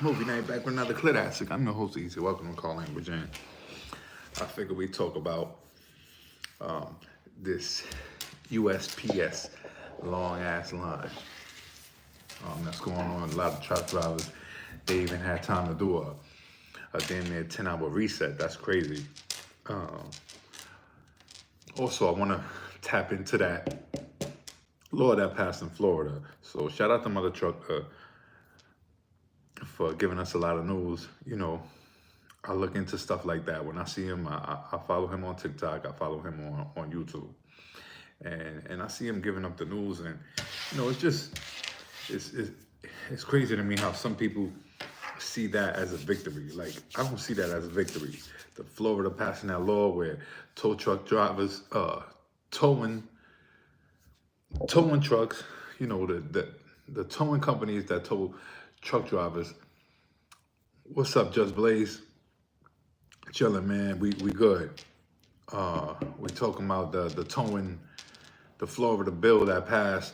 Movie night back with another Clitastic. I'm your host, Easy. Welcome to Call Language. And I figure we talk about this USPS long ass line that's going on. A lot of truck drivers, they even had time to do a damn near 10-hour reset. That's crazy. Um, Also, I want to tap into that law that passed in Florida. So shout out to Mother Truck for giving us a lot of news. I look into stuff like that. When I see him, I follow him on TikTok. I follow him on YouTube. And I see him giving up the news. And, it's just, it's, it's, it's crazy to me how some people see that as a victory. Like, I don't see that as a victory. The Florida passing that law where tow truck drivers, towing trucks, the towing companies that tow truck drivers. What's up, Just Blaze? Chilling, man. We good. We talking about the towing, the Florida bill that passed,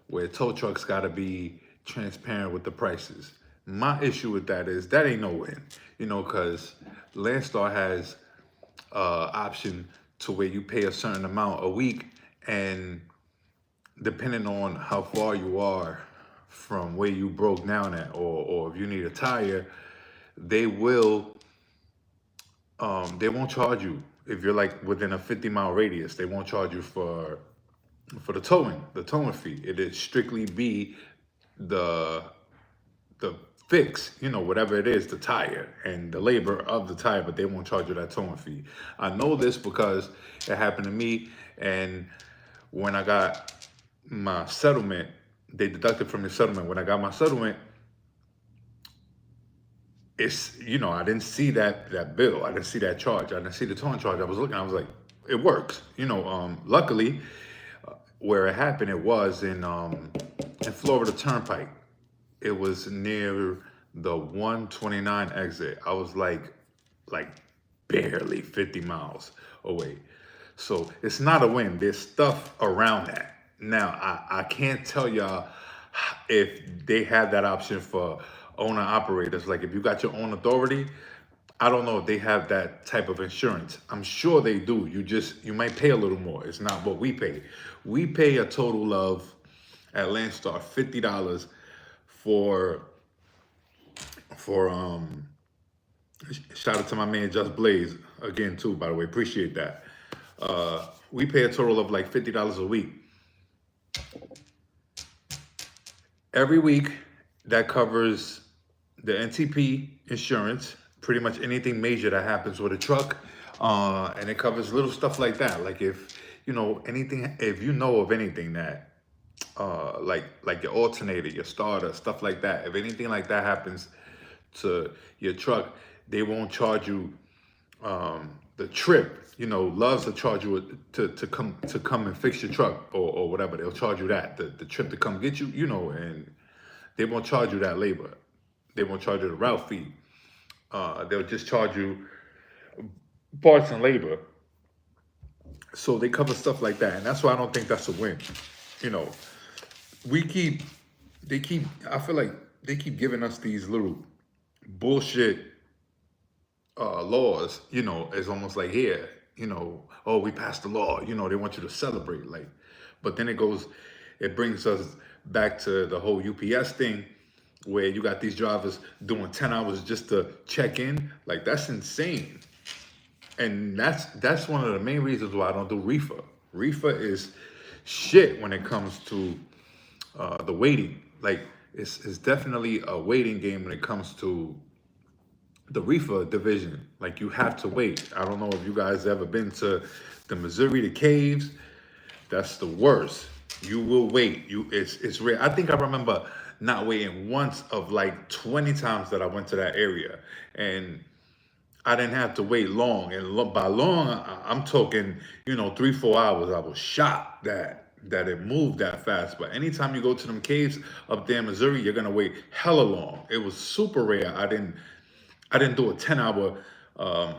where tow trucks got to be transparent with the prices. My issue with that is that ain't no win, because Landstar has option to where you pay a certain amount a week, and depending on how far you are from where you broke down at, or if you need a tire, they won't charge you if you're like within a 50-mile radius. They won't charge you for the towing fee. It'd strictly be the fix, whatever it is, the tire and the labor of the tire, but they won't charge you that towing fee. I know this because it happened to me, and when I got my settlement, they deducted from the settlement. When I got my settlement, it's, I didn't see that bill. I didn't see that charge. I didn't see the towing charge. I was looking, I was like, it works. Luckily, where it happened, it was in Florida Turnpike. It was near the 129 exit. I was like barely 50 miles away. So it's not a win. There's stuff around that. Now, I can't tell y'all if they have that option for owner operators. Like if you got your own authority, I don't know if they have that type of insurance. I'm sure they do. You might pay a little more. It's not what we pay. We pay a total of, at Landstar, $50 for shout out to my man Just Blaze again too, by the way. Appreciate that. We pay a total of like $50 a week. Every week, that covers the NTP insurance, pretty much anything major that happens with a truck, and it covers little stuff like that. Like if anything, if you know of anything that, like your alternator, your starter, stuff like that. If anything like that happens to your truck, they won't charge you the trip. Loves to charge you to come and fix your truck or whatever. They'll charge you that the trip to come get you. And they won't charge you that labor. They won't charge you the route fee. They'll just charge you parts and labor. So they cover stuff like that, and that's why I don't think that's a win. I feel like they keep giving us these little bullshit laws. It's almost like here, oh, we passed the law. They want you to celebrate, like, but then it brings us back to the whole UPS thing, where you got these drivers doing 10 hours just to check in. Like, that's insane. And that's one of the main reasons why I don't do reefer. Reefer is shit when it comes to the waiting. Like, it's definitely a waiting game when it comes to the reefer division. Like, you have to wait. I don't know if you guys ever been to the Missouri, the caves. That's the worst. You will wait. It's rare. I think I remember not waiting once of like 20 times that I went to that area, and I didn't have to wait long. And by long, I'm talking, 3-4 hours. I was shocked that it moved that fast. But anytime you go to them caves up there in Missouri, you're gonna wait hella long. It was super rare. I didn't do a 10-hour a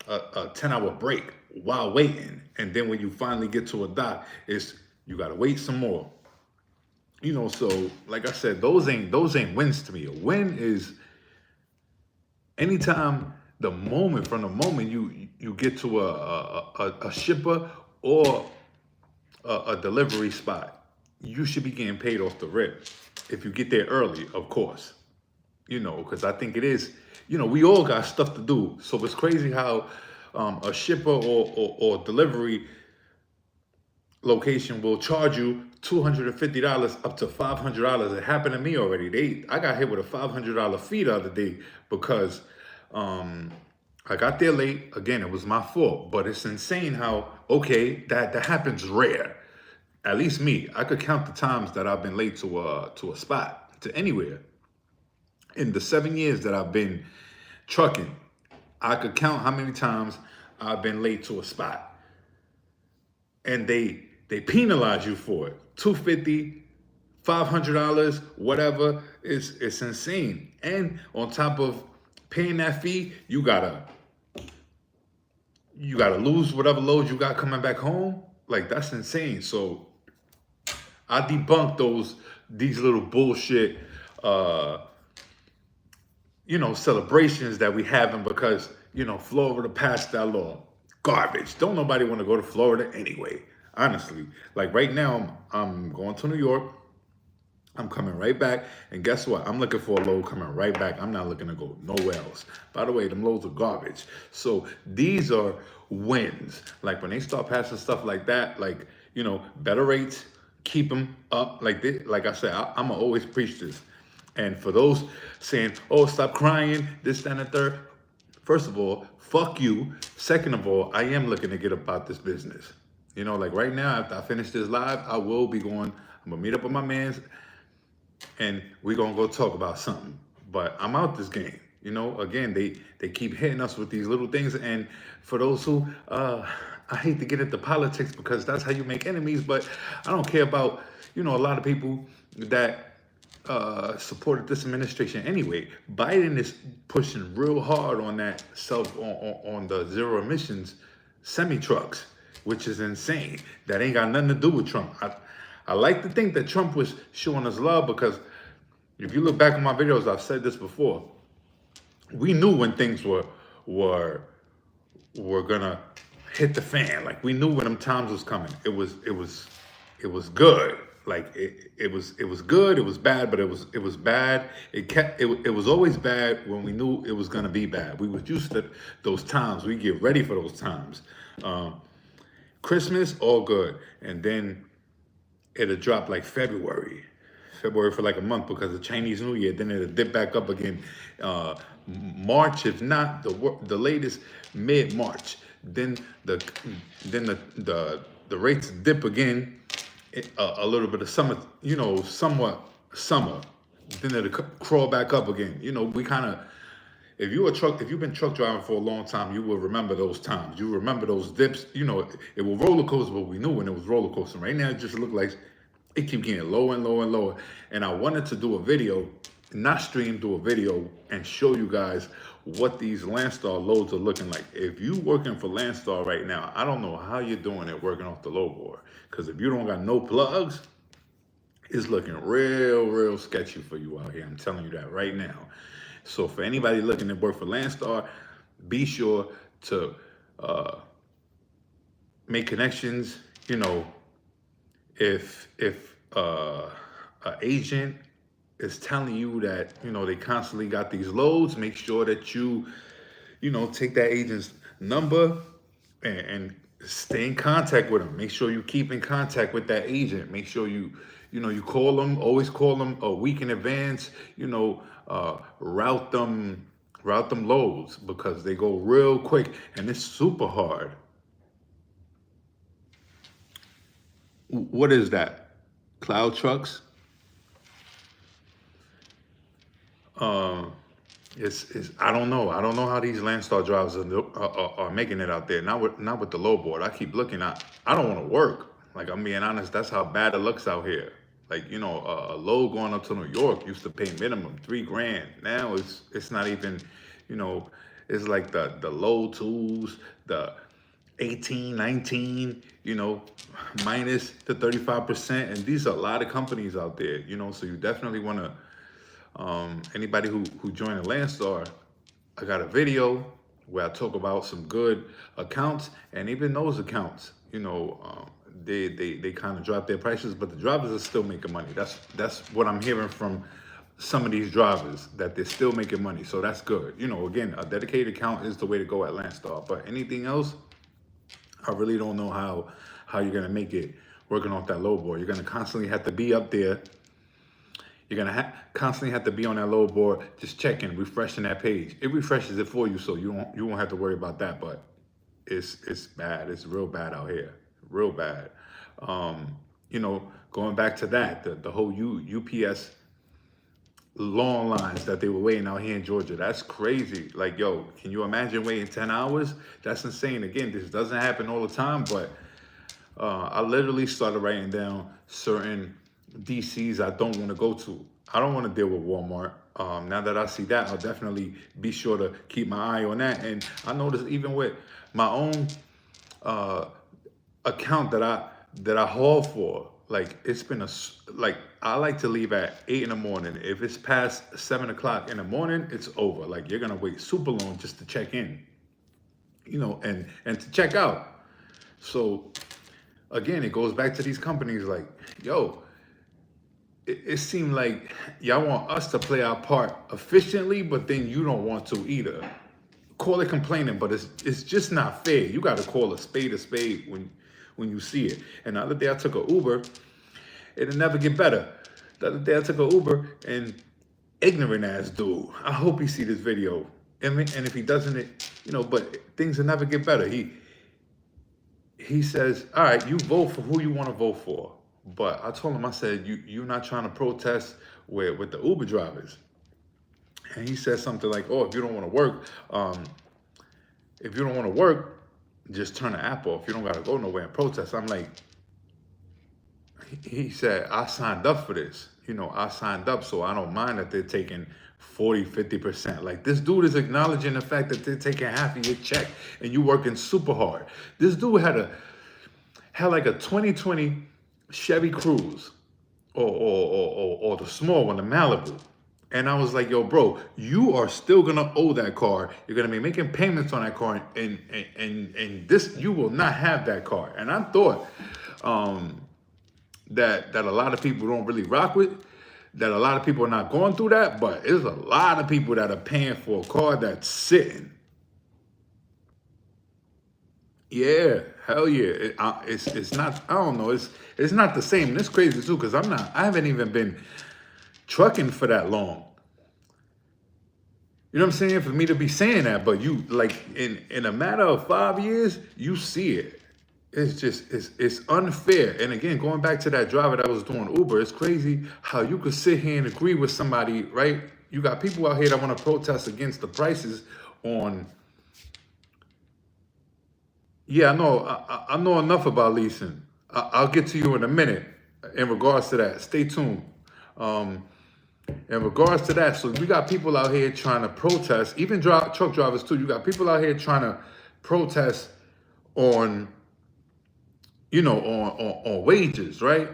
10-hour break while waiting. And then when you finally get to a dock, you gotta wait some more. So like I said, those ain't wins to me. A win is Anytime, from the moment you get to a shipper or a delivery spot, you should be getting paid off the rip. If you get there early, of course, because I think it is, we all got stuff to do. So it's crazy how a shipper or delivery location will charge you $250 up to $500. It happened to me already. I got hit with a $500 fee the other day because um, I got there late. Again, it was my fault, but it's insane how that happens rare. At least me, I could count the times that I've been late to a spot, to anywhere. In the 7 years that I've been trucking, I could count how many times I've been late to a spot, and they penalize you for it. 250, $500, whatever. It's insane. And on top of paying that fee, you gotta lose whatever load you got coming back home. Like, that's insane. So I debunk these little bullshit celebrations that we having because, Florida passed that law. Garbage. Don't nobody want to go to Florida anyway. Honestly, like right now, I'm going to New York. I'm coming right back, and guess what? I'm looking for a load coming right back. I'm not looking to go nowhere else. By the way, them loads are garbage. So these are wins. Like when they start passing stuff like that, like, better rates, keep them up. Like this, like I said, I'm gonna always preach this. And for those saying, "Oh, stop crying," this, that, and the third. First of all, fuck you. Second of all, I am looking to get about this business. Like right now, after I finish this live, I will be going. I'm gonna meet up with my mans, and we're gonna go talk about something. But I'm out this game. Again, they keep hitting us with these little things. And for those who I hate to get into politics because that's how you make enemies, but I don't care about, a lot of people that supported this administration anyway. Biden is pushing real hard on that on the zero emissions semi trucks, which is insane. That ain't got nothing to do with Trump. I like to think that Trump was showing us love because if you look back on my videos, I've said this before. We knew when things were gonna hit the fan. Like we knew when them times was coming. It was good. Like it was good. It was bad, but it was bad. It was always bad when we knew it was gonna be bad. We was used to those times. We get ready for those times. Christmas, all good, and then it'll drop like February for like a month because of Chinese New Year. Then it'll dip back up again. March, if not the latest, mid-March. Then the rates dip again. A little bit of summer, somewhat summer. Then it'll crawl back up again. We kind of. If you've been truck driving for a long time, you will remember those times. You remember those dips. It will roller coaster, but we knew when it was roller coaster. Right now, it just looked like it keep getting lower and lower and lower. And I wanted to do a video, not stream, do a video and show you guys what these Landstar loads are looking like. If you working for Landstar right now, I don't know how you're doing it working off the load board. Because if you don't got no plugs, it's looking real sketchy for you out here. I'm telling you that right now. So for anybody looking to work for Landstar, be sure to make connections. If an agent is telling you that they constantly got these loads, make sure that you take that agent's number and stay in contact with them. Make sure you keep in contact with that agent. Make sure you call them. Always call them a week in advance. Route them loads because they go real quick and it's super hard. What is that? Cloud trucks? It's I don't know. I don't know how these Landstar drivers are making it out there. Not with the low board. I keep looking. I don't want to work. Like, I'm being honest. That's how bad it looks out here. Like, a load going up to New York used to pay minimum $3,000. Now it's not even. It's like the low twos, the 18, 19. Minus the 35%. And these are a lot of companies out there. So you definitely want to. Anybody who joined a Landstar, I got a video where I talk about some good accounts, and even those accounts, they kind of drop their prices, but the drivers are still making money. That's what I'm hearing from some of these drivers, that they're still making money. So that's good. Again, a dedicated account is the way to go at Landstar. But anything else, I really don't know how you're gonna make it working off that low board. You're gonna constantly have to be up there. You're gonna constantly have to be on that low board, just checking, refreshing that page. It refreshes it for you, so you won't have to worry about that. But it's bad. It's real bad out here, real bad. Going back to that, the whole UPS long lines that they were waiting out here in Georgia. That's crazy. Like, yo, can you imagine waiting 10 hours? That's insane. Again, this doesn't happen all the time, but I literally started writing down certain DCs I don't want to go to. I don't want to deal with Walmart. Now that I see that, I'll definitely be sure to keep my eye on that. And I noticed even with my own account that I haul for, like, it's been like, I like to leave at 8 in the morning. If it's past 7 o'clock in the morning, it's over. Like, you're gonna wait super long just to check in, and to check out. So again, it goes back to these companies. Like, yo, it seemed like y'all want us to play our part efficiently, but then you don't want to either. Call it complaining, but it's just not fair. You got to call a spade when you see it. And the other day I took an Uber. It'll never get better. The other day I took an Uber, and ignorant ass dude. I hope he see this video. And if he doesn't, but things will never get better. He says, all right, you vote for who you want to vote for. But I told him, I said, you're not trying to protest with the Uber drivers. And he said something like, oh, if you don't want to work, just turn the app off. You don't got to go nowhere and protest. I'm like, he said, I signed up for this. I signed up, so I don't mind that they're taking 40, 50%. Like, this dude is acknowledging the fact that they're taking half of your check and you working super hard. This dude had like a 2020 Chevy Cruze or the small one, the Malibu. And I was like, yo, bro, you are still gonna owe that car. You're gonna be making payments on that car, and this, you will not have that car. And I thought that a lot of people don't really rock with, that a lot of people are not going through that, but there's a lot of people that are paying for a car that's sitting. Yeah, hell yeah. It's not, I don't know, it's not the same. And it's crazy too, because I haven't even been trucking for that long. You know what I'm saying? For me to be saying that, but you, like, in a matter of 5 years, you see it. It's just, it's unfair. And again, going back to that driver that was doing Uber, it's crazy how you could sit here and agree with somebody, right? You got people out here that want to protest against the prices on. Yeah, I know enough about leasing. I'll get to you in a minute in regards to that. Stay tuned. In regards to that, so we got people out here trying to protest, even truck drivers too. You got people out here trying to protest on, on wages, right?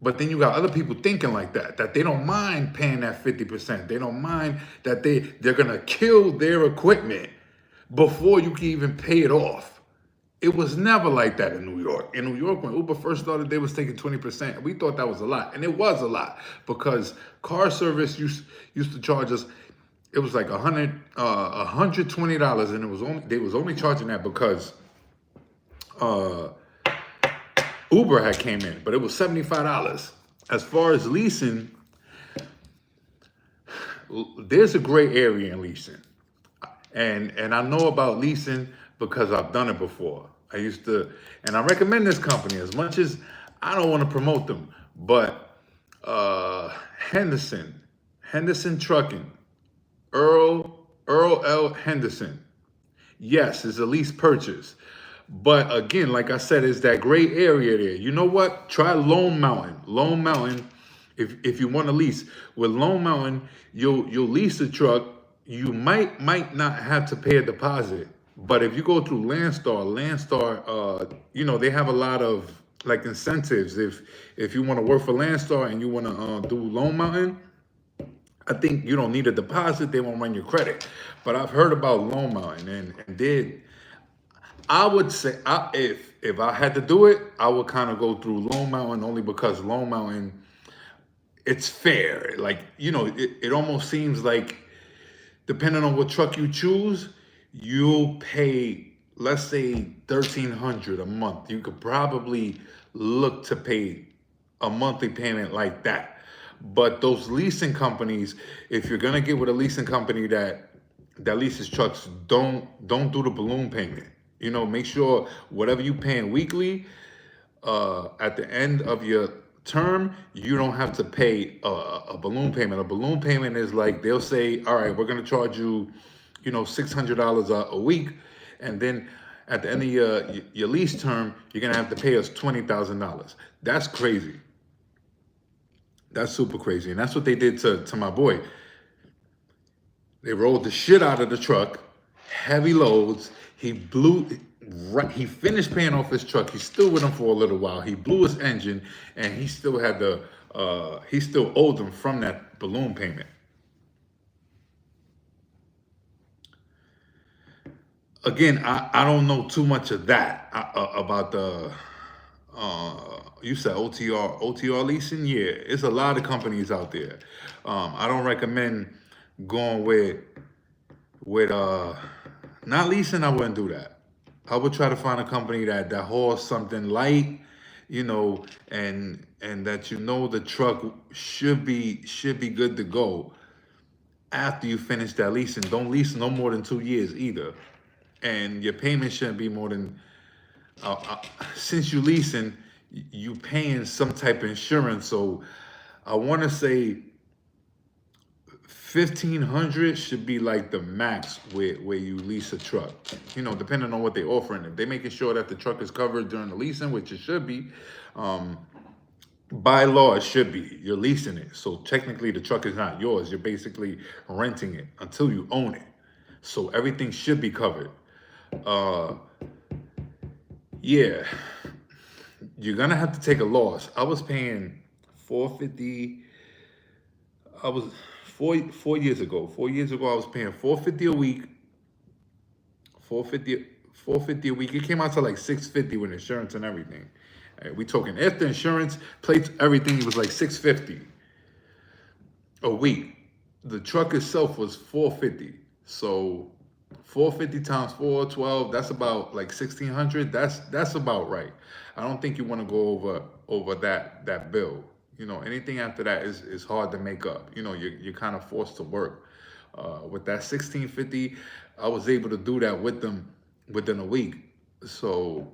But then you got other people thinking like that they don't mind paying that 50%. They don't mind that they're gonna kill their equipment before you can even pay it off. It was never like that in New York. In New York, when Uber first started, they was taking 20%. We thought that was a lot, and it was a lot, because car service used to charge us. It was like $120, and they was only charging that because Uber had came in, but it was $75. As far as leasing, there's a gray area in leasing, and I know about leasing because I've done it before. I used to, and I recommend this company as much as I don't want to promote them, but Henderson Trucking, Earl L. Henderson. Yes, it's a lease purchase. But again, like I said, it's that gray area there. You know what? Try Lone Mountain. Lone Mountain, if you want to lease. With Lone Mountain, you'll lease a truck. You might not have to pay a deposit. But if you go through Landstar, they have a lot of like incentives. If you want to work for Landstar and you want to do Lone Mountain, I think you don't need a deposit. They won't run your credit. But I've heard about loan mountain, and did I would say if I had to do it, I would kind of go through loan mountain only because loan mountain it's fair. Like it almost seems like depending on what truck you choose, you'll pay, let's say, 1,300 a month. You could probably look to pay a monthly payment like that. But those leasing companies, if you're gonna get with a leasing company that leases trucks, don't do the balloon payment. Make sure whatever you paying weekly, at the end of your term, you don't have to pay a balloon payment. A balloon payment is like they'll say, all right, we're going to charge you, $600 a week. And then at the end of your lease term, you're going to have to pay us $20,000. That's crazy. That's super crazy. And that's what they did to my boy. They rolled the shit out of the truck, heavy loads. He finished paying off his truck. He's still with him for a little while. He blew his engine, and he still had he still owed them from that balloon payment. Again, I don't know too much of that about the, you said OTR leasing. Yeah, it's a lot of companies out there. I don't recommend going with not leasing. I wouldn't do that. I would try to find a company that hauls something light, and that the truck should be good to go after you finish that leasing. Don't lease no more than 2 years either, and your payment shouldn't be more than, since you leasing, you paying some type of insurance. So I want to say 1,500 should be like the max where you lease a truck. Depending on what they're offering. If they're making sure that the truck is covered during the leasing, which it should be, by law it should be. You're leasing it, so technically the truck is not yours. You're basically renting it until you own it. So everything should be covered. Yeah, you're gonna have to take a loss. I was paying 450. I was 4 years ago. 4 years ago, I was paying 450 a week. 450 a week. It came out to like 650 with insurance and everything. We talking after insurance, plates, everything. It was like 650 a week. The truck itself was 450. So 450 times 412. That's about like 1,600. That's about right. I don't think you want to go over that bill. Anything after that is hard to make up. You're kind of forced to work. With that 1,650, I was able to do that with them within a week. So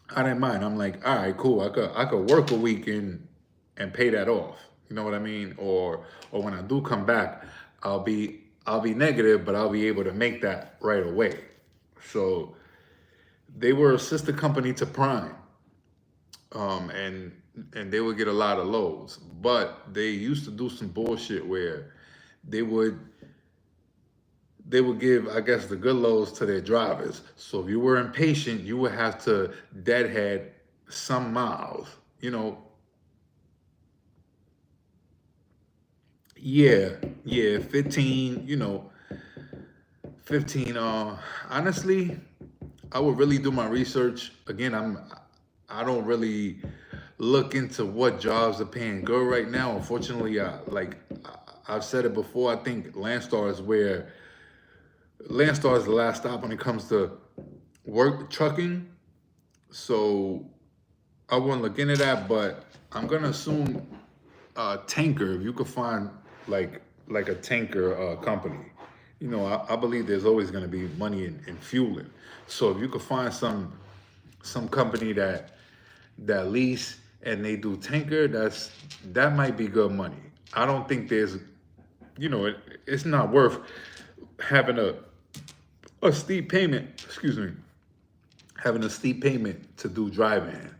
I didn't mind. I'm like, all right, cool. I could work a week and pay that off. You know what I mean? Or when I do come back, I'll be negative, but I'll be able to make that right away. So they were a sister company to Prime. And they would get a lot of loads, but they used to do some bullshit where they would give, I guess, the good loads to their drivers. So if you were impatient, you would have to deadhead some miles. Yeah, 15. 15. Honestly, I would really do my research. Again, I don't really look into what jobs are paying good right now. Unfortunately, I've said it before. I think Landstar is the last stop when it comes to work trucking. So I won't look into that, but I'm gonna assume tanker. If you could find like a tanker company, I believe there's always gonna be money in fueling. So if you could find some company that lease and they do tanker, that might be good money. I don't think there's, it's not worth having a steep payment. Excuse me, having a steep payment to do drive-in,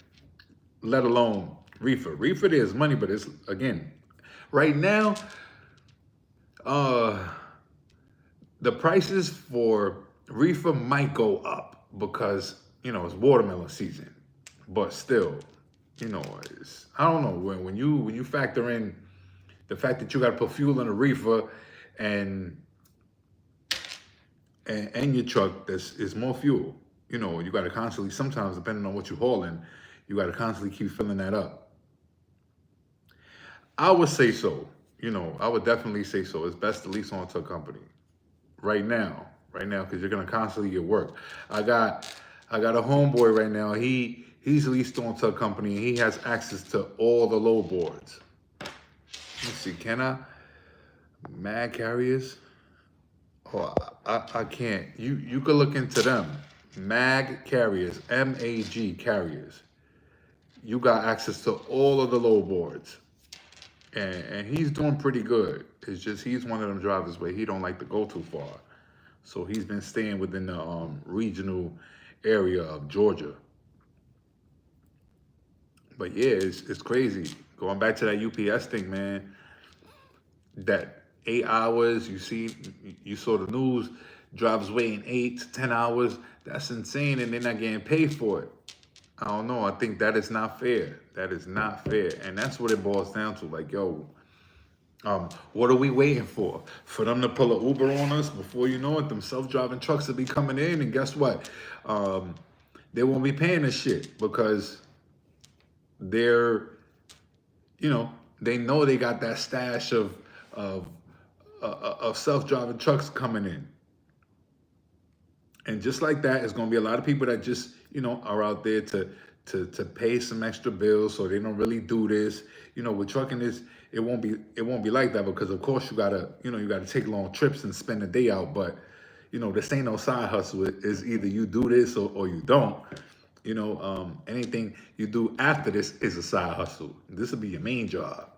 let alone reefer. Reefer, there's money, but it's, again, right now, the prices for reefer might go up because it's watermelon season, but still, I don't know, when you factor in The fact that you got to put fuel in a reefer and and your truck that's is more fuel. You know, you got to constantly. Sometimes, depending on what you're hauling, you got to constantly keep filling that up. I would say so. You know, I would definitely say so. It's best to lease on to a company right now, because you're gonna constantly get work. I got I got a homeboy right now. He's leased on to a company. He has access to all the load boards. Let's see, can I mag carriers? Oh, I can't. You could look into them. Mag carriers, MAG carriers. You got access to all of the load boards. And he's doing pretty good. It's just he's one of them drivers where he don't like to go too far. So he's been staying within the regional area of Georgia. But yeah, it's crazy. Going back to that UPS thing, man. That 8 hours, you saw the news, drivers waiting 8 to 10 hours. That's insane, and they're not getting paid for it. I don't know. I think that is not fair. That is not fair, and that's what it boils down to. Like, yo, what are we waiting for? For them to pull an Uber on us? Before you know it, them self-driving trucks will be coming in, and guess what? They won't be paying us shit because they're, they know they got that stash of of self-driving trucks coming in. And just like that, it's going to be a lot of people that just, are out there to pay some extra bills, so they don't really do this. With trucking this, it won't be like that, because of course you gotta take long trips and spend the day out. But this ain't no side hustle. Is either you do this or you don't. Anything you do after this is a side hustle. This will be your main job.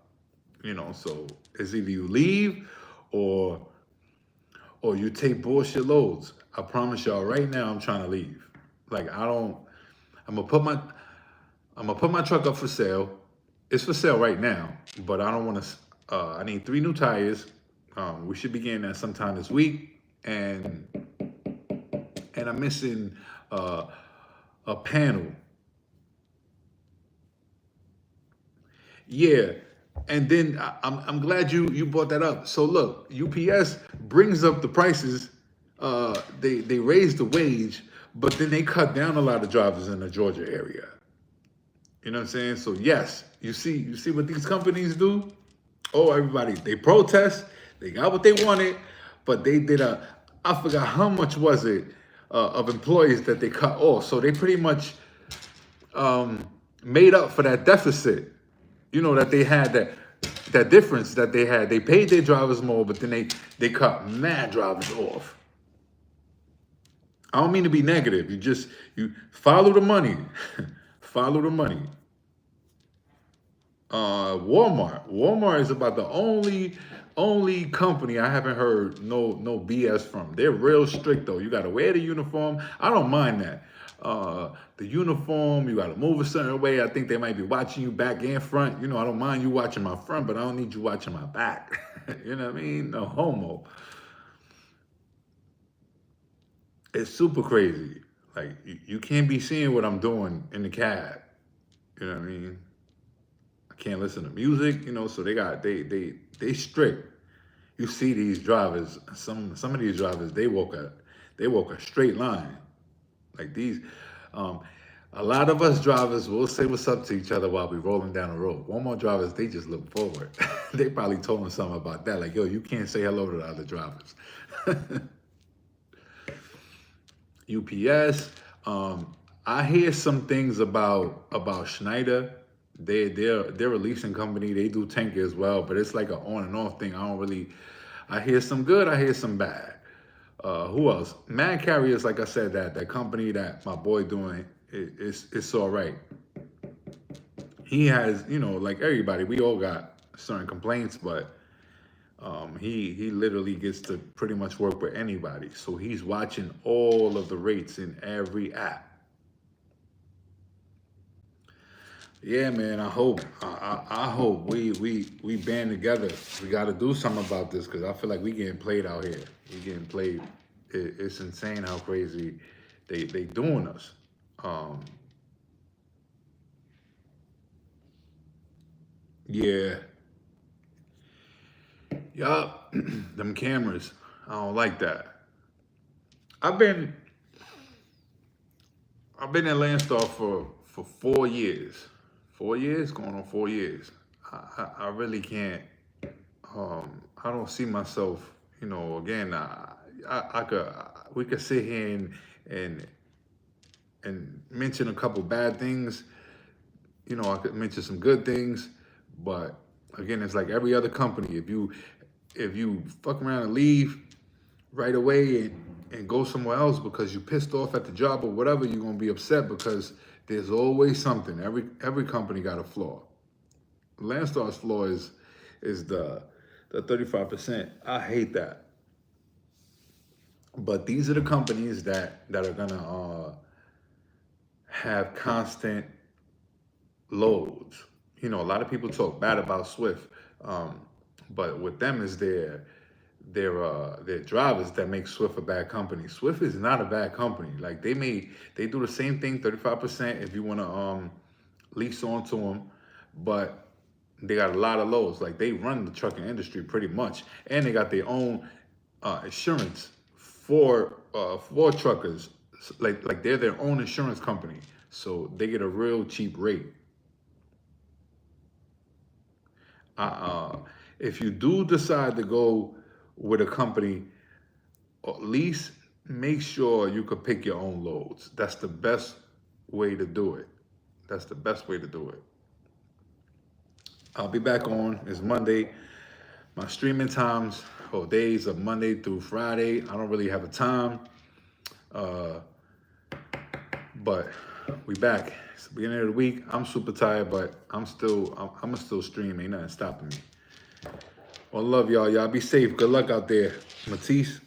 So it's either you leave or you take bullshit loads. I promise y'all right now, I'm trying to leave. Like, I'm gonna put my truck up for sale. It's for sale right now, but I don't want to. I need 3 new tires. We should be getting that sometime this week, and I'm missing a panel. Yeah. And then I'm glad you brought that up. So look, UPS brings up the prices. They raise the wage, but then they cut down a lot of drivers in the Georgia area. You know what I'm saying? So yes, you see what these companies do? Oh, everybody, they protest. They got what they wanted, but they did I forgot how much was it of employees that they cut off. So they pretty much made up for that deficit. That they had that difference that they had. They paid their drivers more, but then they cut mad drivers off. I don't mean to be negative. You follow the money. Follow the money. Walmart is about the only company I haven't heard no BS from. They're real strict though. You gotta wear the uniform. I don't mind that. The uniform, you gotta move a certain way. I think they might be watching you back and front. I don't mind you watching my front, but I don't need you watching my back. You know what I mean? No homo. It's super crazy. Like, you can't be seeing what I'm doing in the cab. You know what I mean? I can't listen to music, so they strict. You see these drivers, some of these drivers, they walk a straight line. Like these, a lot of us drivers will say what's up to each other while we rolling down the road. Walmart drivers, they just look forward. They probably told them something about that. Like, yo, you can't say hello to the other drivers. UPS, I hear some things about Schneider. They're a leasing company. They do tanker as well, but it's like an on and off thing. I hear some good, I hear some bad. Who else? Man Carriers, like I said, that company that my boy doing, it's all right. He has, like everybody, we all got certain complaints, but he literally gets to pretty much work with anybody. So he's watching all of the rates in every app. Yeah, man. I hope we band together. We got to do something about this, because I feel like we getting played out here. We getting played. It's insane how crazy they doing us. Yeah, Yup, them cameras. I don't like that. I've been I've been in Landstar for 4 years. 4 years, going on 4 years. I really can't. I don't see myself. Again, I could we could sit here and and mention a couple bad things. I could mention some good things, but again, it's like every other company. If you fuck around and leave right away and go somewhere else because you pissed off at the job or whatever, you're gonna be upset because there's always something. Every company got a flaw. Landstar's flaw is the 35%. I hate that. But these are the companies that are gonna have constant loads. A lot of people talk bad about Swift, but with them is their drivers that make Swift a bad company. Swift is not a bad company. Like they do the same thing, 35% if you want to lease onto them, but they got a lot of loads. Like they run the trucking industry pretty much, and they got their own insurance for truckers. Like they're their own insurance company, so they get a real cheap rate. If you do decide to go with a company, at least make sure you could pick your own loads. That's the best way to do it. That's the best way to do it. I'll be back on. It's Monday. My streaming times or days are Monday through Friday. I don't really have a time, but we back. It's the beginning of the week. I'm super tired, but I'm gonna still stream. Ain't nothing stopping me. Well, love y'all. Y'all be safe. Good luck out there. Matisse.